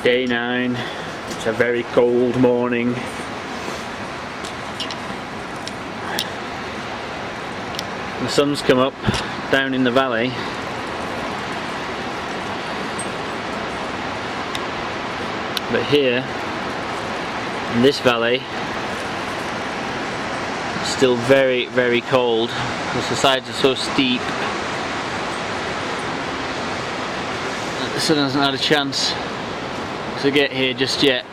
Day 9. It's a very cold morning. The sun's come up down in the valley. But here, in this valley, it's still very, very cold because the sides are so steep that the sun hasn't had a chance to get here just yet.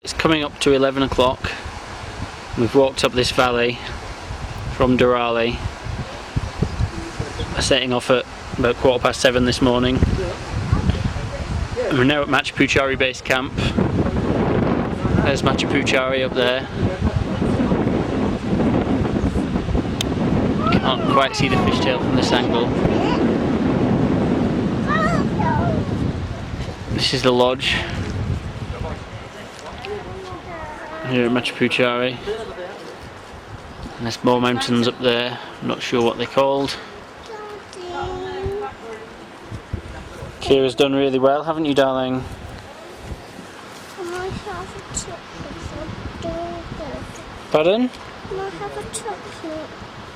It's coming up to 11 o'clock. We've walked up this valley from Durali, setting off at about 7:15 this morning. We're now at Machu Picchu base camp. There's Machu Picchu up there. Can't quite see the fishtail from this angle. This is the lodge here at Machu Picchu. And there's more mountains up there. I'm not sure what they're called. Kira's done really well, haven't you, darling? Pardon? Can I have a chocolate?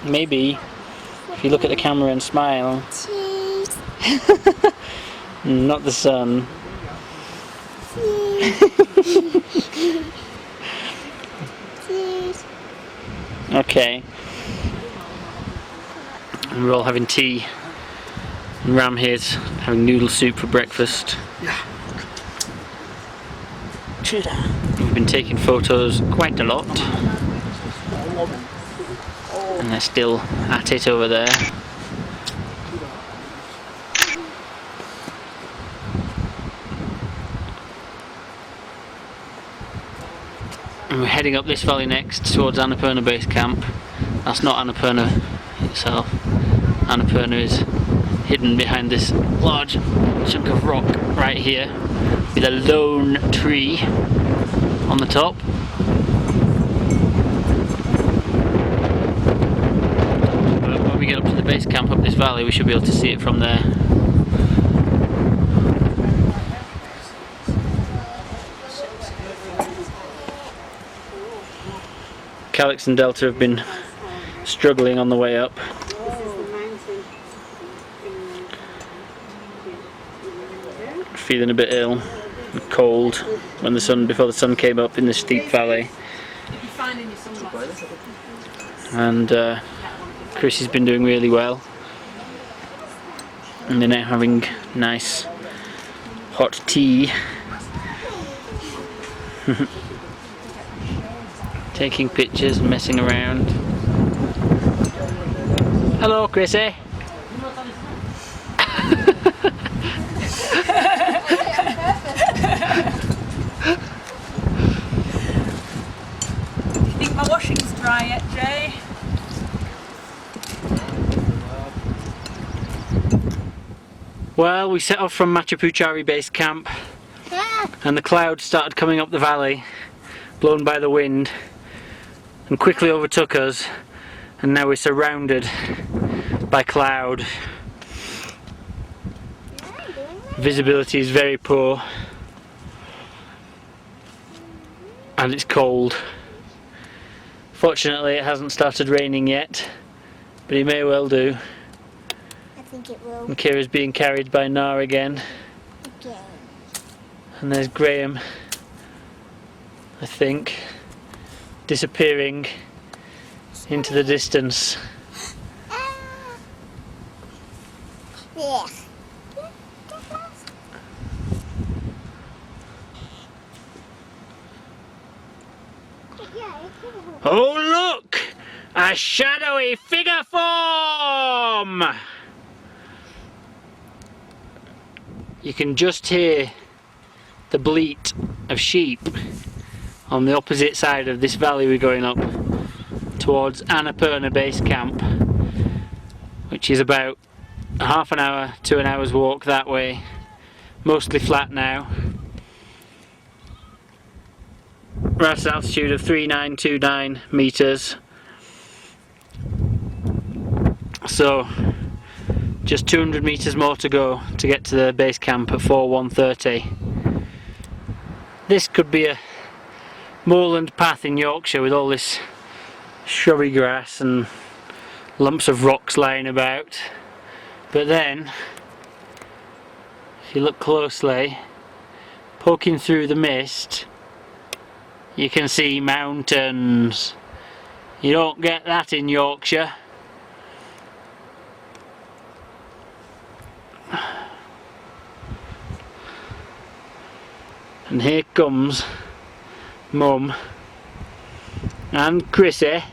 Maybe. If you look at the camera and smile. Cheese. Not the sun. Cheese. Okay. And we're all having tea. And Ram here's having noodle soup for breakfast. Yeah. We've been taking photos quite a lot. And they're still at it over there. And we're heading up this valley next towards Annapurna base camp. That's not Annapurna itself. Annapurna is hidden behind this large chunk of rock right here with a lone tree on the top. But when we get up to the base camp up this valley, we should be able to see it from there. Calix and Delta have been struggling on the way up. Feeling a bit ill, cold when before the sun came up in the steep valley. And Chris has been doing really well. And they're now having nice hot tea. Taking pictures and messing around. Hello, Chrissy. Do you think my washing's dry yet, Jay? Well, we set off from Machu Picchu base camp and the clouds started coming up the valley, blown by the wind, and quickly overtook us, and now we're surrounded by cloud. Visibility is very poor and it's cold. Fortunately it hasn't started raining yet, but it may well do. I think it will. And Kira's being carried by Nar again. Again. And there's Graham, I think, disappearing into the distance. Yeah. Oh look! A shadowy figure form! You can just hear the bleat of sheep on the opposite side of this valley we're going up towards Annapurna base camp, which is about half an hour to an hour's walk that way. Mostly flat now. We're at an altitude of 3929 meters. So Just 200 metres more to go to get to the base camp at 4130. This could be a moorland path in Yorkshire with all this shrubby grass and lumps of rocks lying about, but then if you look closely, poking through the mist, you can see mountains. You don't get that in Yorkshire. And here comes Mum and Chrissy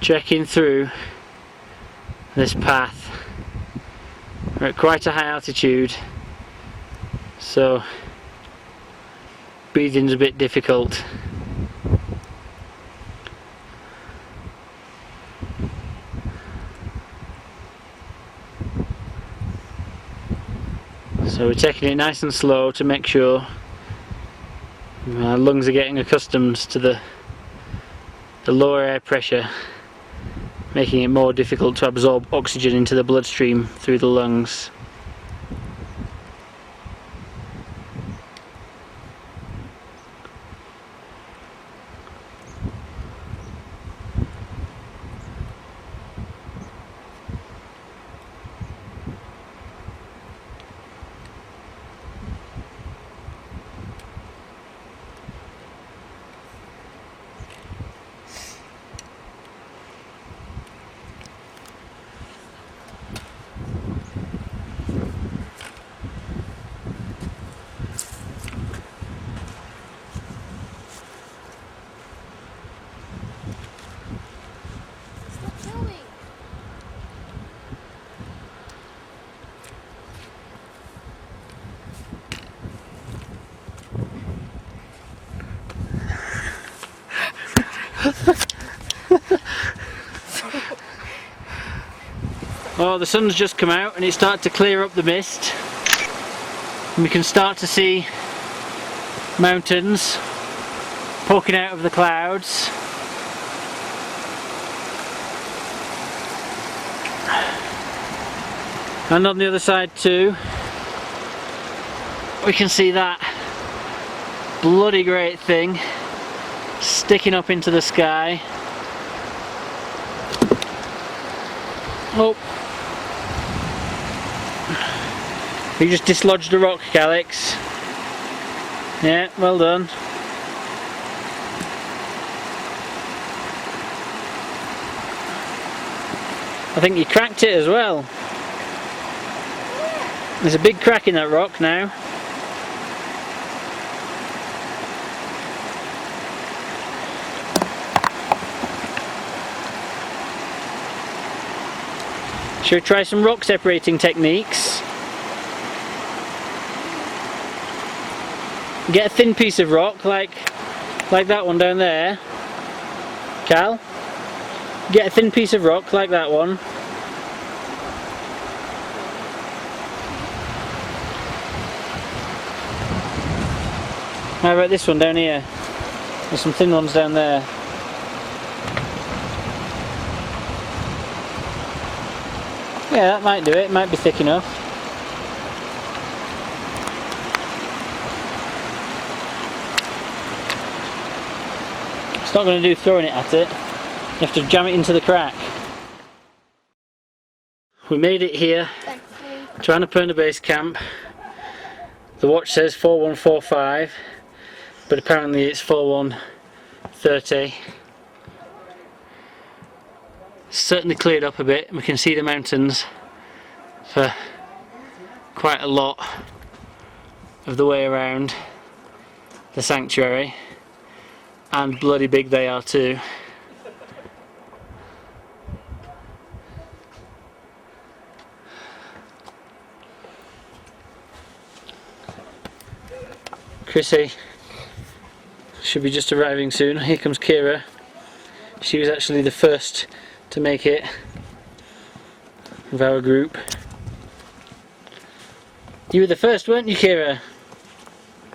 trekking through this path. We're at quite a high altitude, so breathing's a bit difficult. So we're taking it nice and slow to make sure our lungs are getting accustomed to the lower air pressure, making it more difficult to absorb oxygen into the bloodstream through the lungs. Oh, the sun's just come out and it's started to clear up the mist, and we can start to see mountains poking out of the clouds. And on the other side too, we can see that bloody great thing sticking up into the sky. Oh, you just dislodged a rock, Alex. Yeah, well done. I think you cracked it as well. There's a big crack in that rock now. Should we try some rock separating techniques? Get a thin piece of rock like that one down there. Cal, get a thin piece of rock like that one. How about this one down here? There's some thin ones down there. Yeah, that might do it. It might be thick enough. It's not going to do throwing it at it. You have to jam it into the crack. We made it here to Annapurna Base Camp. The watch says 4145, but apparently it's 4130. It's certainly cleared up a bit. We can see the mountains for quite a lot of the way around the sanctuary, and bloody big they are too. Chrissy should be just arriving soon. Here comes Kira. She was actually the first to make it of our group. You were the first, weren't you, Kira?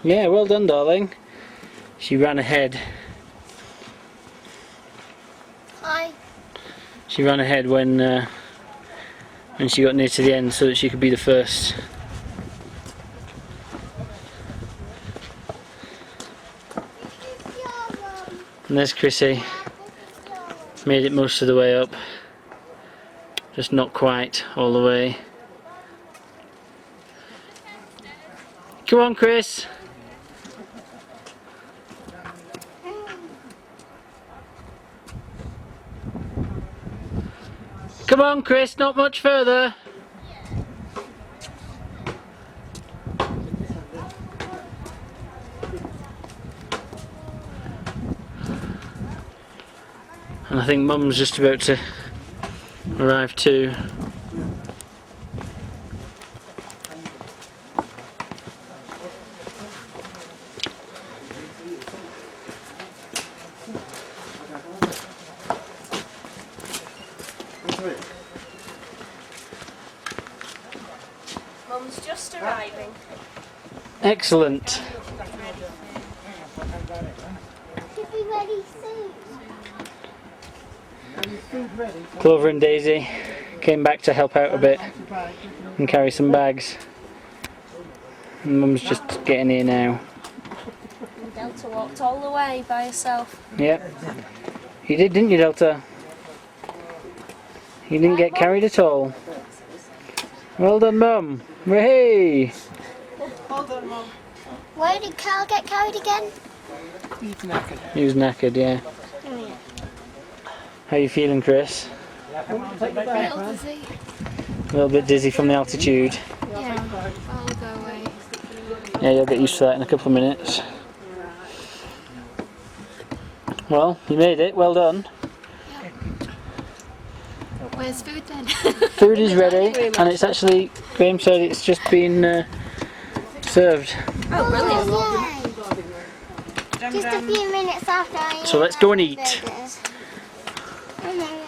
Yeah, well done, darling. She ran ahead She ran ahead when she got near to the end so that she could be the first. And there's Chrissy. Made it most of the way up. Just not quite all the way. Come on, Chris. Come on, Chris, not much further. And I think Mum's just about to arrive too. Mum's just arriving. Excellent. Should be ready soon. Clover and Daisy came back to help out a bit and carry some bags. And Mum's just getting here now. And Delta walked all the way by herself. Yep. You did, didn't you, Delta? You didn't get carried at all. Well done, Mum. Hey! Hold on, Mum. Why did Carl get carried again? He's knackered. He was knackered, yeah. Oh, yeah. How you feeling, Chris? A little dizzy. A little bit dizzy from the altitude. Yeah. I'll go away. Yeah, you'll get used to that in a couple of minutes. Well, you made it. Well done. Where's food then? Food is ready, and it's actually, Graham said it's just been served. Oh, brilliant. Just a few minutes after I So let's go and eat. burgers. Oh, no.